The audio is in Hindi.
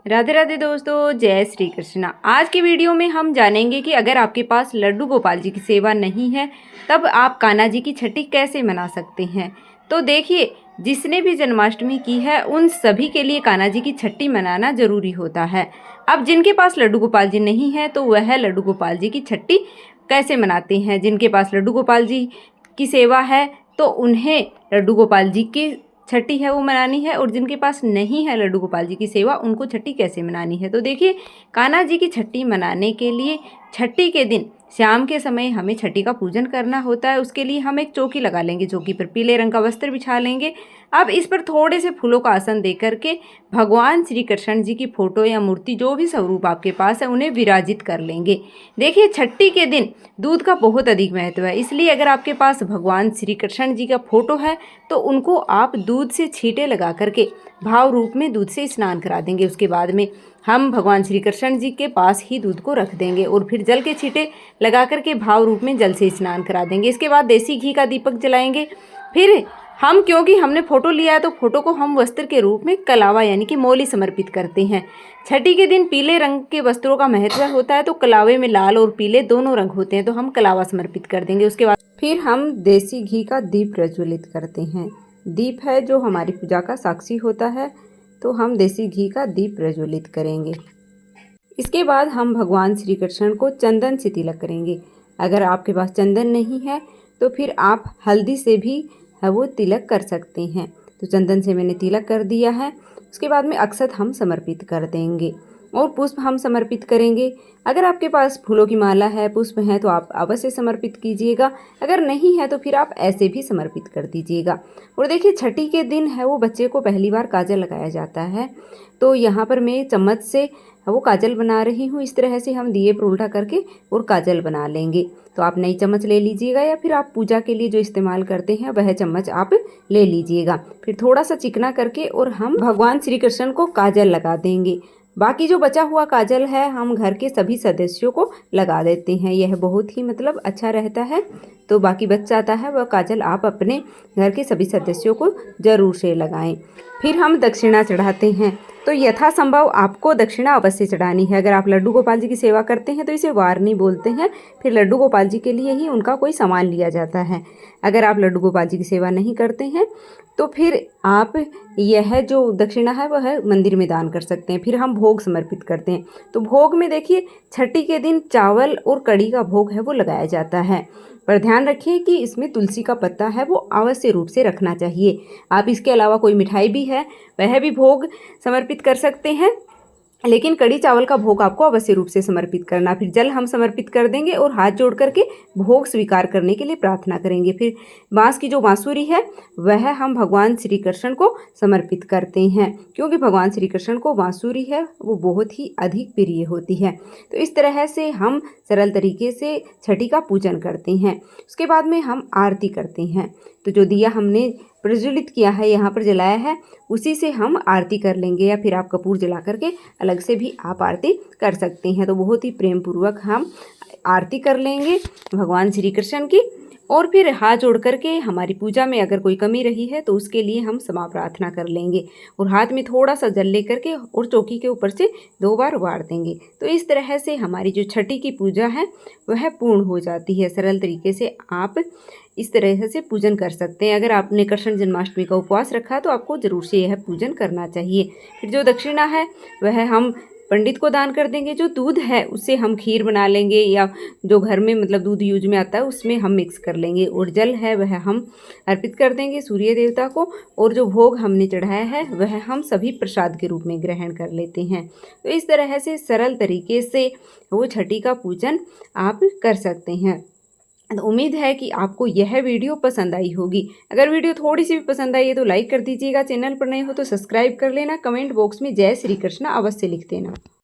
राधे राधे दोस्तों, जय श्री कृष्णा। आज की वीडियो में हम जानेंगे कि अगर आपके पास लड्डू गोपाल जी की सेवा नहीं है तब आप कान्हा जी की छठी कैसे मना सकते हैं। तो देखिए, जिसने भी जन्माष्टमी की है उन सभी के लिए कान्हा जी की छठी मनाना जरूरी होता है। अब जिनके पास लड्डू गोपाल जी नहीं है तो वह लड्डू गोपाल जी की छठी कैसे मनाते हैं। जिनके पास लड्डू गोपाल जी की सेवा है तो उन्हें लड्डू गोपाल जी की छठी है वो मनानी है, और जिनके पास नहीं है लड्डू गोपाल जी की सेवा उनको छठी कैसे मनानी है। तो देखिए, कान्हा जी की छठी मनाने के लिए छठी के दिन शाम के समय हमें छठी का पूजन करना होता है। उसके लिए हम एक चौकी लगा लेंगे, चौकी पर पीले रंग का वस्त्र बिछा लेंगे। अब इस पर थोड़े से फूलों का आसन दे करके भगवान श्री कृष्ण जी की फोटो या मूर्ति, जो भी स्वरूप आपके पास है, उन्हें विराजित कर लेंगे। देखिए, छठी के दिन दूध का बहुत अधिक महत्व है, इसलिए अगर आपके पास भगवान श्री कृष्ण जी का फोटो है तो उनको आप दूध से छींटे लगा करके भाव रूप में दूध से स्नान करा देंगे। उसके बाद में हम भगवान श्री कृष्ण जी के पास ही दूध को रख देंगे और फिर जल के छींटे लगा करके भाव रूप में जल से स्नान करा देंगे। इसके बाद देसी घी का दीपक जलाएंगे। फिर हम, क्योंकि हमने फोटो लिया है तो फोटो को हम वस्त्र के रूप में कलावा यानी कि मौली समर्पित करते हैं। छठी के दिन पीले रंग के वस्त्रों का महत्व होता है, तो कलावे में लाल और पीले दोनों रंग होते हैं, तो हम कलावा समर्पित कर देंगे। उसके बाद फिर हम देसी घी का दीप प्रज्वलित करते हैं। दीप है जो हमारी पूजा का साक्षी होता है, तो हम देसी घी का दीप प्रज्वलित करेंगे। इसके बाद हम भगवान श्री कृष्ण को चंदन से तिलक करेंगे। अगर आपके पास चंदन नहीं है तो फिर आप हल्दी से भी वो तिलक कर सकते हैं। तो चंदन से मैंने तिलक कर दिया है। उसके बाद में अक्षत हम समर्पित कर देंगे और पुष्प हम समर्पित करेंगे। अगर आपके पास फूलों की माला है, पुष्प हैं, तो आप अवश्य समर्पित कीजिएगा। अगर नहीं है तो फिर आप ऐसे भी समर्पित कर दीजिएगा। और देखिए, छठी के दिन है वो बच्चे को पहली बार काजल लगाया जाता है, तो यहाँ पर मैं चम्मच से वो काजल बना रही हूँ। इस तरह से हम दिए पर उल्टा करके और काजल बना लेंगे। तो आप नई चम्मच ले लीजिएगा या फिर आप पूजा के लिए जो इस्तेमाल करते हैं वह चम्मच आप ले लीजिएगा। फिर थोड़ा सा चिकना करके और हम भगवान श्री कृष्ण को काजल लगा देंगे। बाकी जो बचा हुआ काजल है हम घर के सभी सदस्यों को लगा देते हैं। यह बहुत ही अच्छा रहता है। तो बाकी बच जाता है वह काजल आप अपने घर के सभी सदस्यों को ज़रूर से लगाएं। फिर हम दक्षिणा चढ़ाते हैं। तो यथासंभव आपको दक्षिणा अवश्य चढ़ानी है। अगर आप लड्डू गोपाल जी की सेवा करते हैं तो इसे वारनी बोलते हैं। फिर लड्डू गोपाल जी के लिए ही उनका कोई सामान लिया जाता है। अगर आप लड्डू गोपाल जी की सेवा नहीं करते हैं तो फिर आप यह जो दक्षिणा है वह मंदिर में दान कर सकते हैं। फिर हम भोग समर्पित करते हैं। तो भोग में देखिए, छठी के दिन चावल और कढ़ी का भोग है वो लगाया जाता है, पर ध्यान रखें कि इसमें तुलसी का पत्ता है वो अवश्य रूप से रखना चाहिए। आप इसके अलावा कोई मिठाई भी है वह भी भोग समर्पित कर सकते हैं, लेकिन कड़ी चावल का भोग आपको अवश्य रूप से समर्पित करना। फिर जल हम समर्पित कर देंगे और हाथ जोड़ करके भोग स्वीकार करने के लिए प्रार्थना करेंगे। फिर बांस की जो बांसुरी है वह हम भगवान श्री कृष्ण को समर्पित करते हैं, क्योंकि भगवान श्री कृष्ण को बांसुरी है वो बहुत ही अधिक प्रिय होती है। तो इस तरह से हम सरल तरीके से छठी का पूजन करते हैं। उसके बाद में हम आरती करते हैं। तो जो दिया हमने प्रज्वलित किया है, यहाँ पर जलाया है, उसी से हम आरती कर लेंगे, या फिर आप कपूर जला करके अलग से भी आप आरती कर सकते हैं। तो बहुत ही प्रेम पूर्वक हम आरती कर लेंगे भगवान श्री कृष्ण की, और फिर हाथ जोड़ करके हमारी पूजा में अगर कोई कमी रही है तो उसके लिए हम क्षमा प्रार्थना कर लेंगे और हाथ में थोड़ा सा जल लेकर के और चौकी के ऊपर से 2 बार वार देंगे। तो इस तरह से हमारी जो छठी की पूजा है वह पूर्ण हो जाती है। सरल तरीके से आप इस तरह से पूजन कर सकते हैं। अगर आपने कृष्ण जन्माष्टमी का उपवास रखा तो आपको ज़रूर से यह पूजन करना चाहिए। फिर जो दक्षिणा है वह हम पंडित को दान कर देंगे। जो दूध है उससे हम खीर बना लेंगे, या जो घर में दूध यूज में आता है उसमें हम मिक्स कर लेंगे, और जल है वह हम अर्पित कर देंगे सूर्य देवता को, और जो भोग हमने चढ़ाया है वह हम सभी प्रसाद के रूप में ग्रहण कर लेते हैं। तो इस तरह से सरल तरीके से वो छठी का पूजन आप कर सकते हैं। तो उम्मीद है कि आपको यह वीडियो पसंद आई होगी। अगर वीडियो थोड़ी सी भी पसंद आई है तो लाइक कर दीजिएगा। चैनल पर नए हो तो सब्सक्राइब कर लेना। कमेंट बॉक्स में जय श्री कृष्णा अवश्य लिख देना।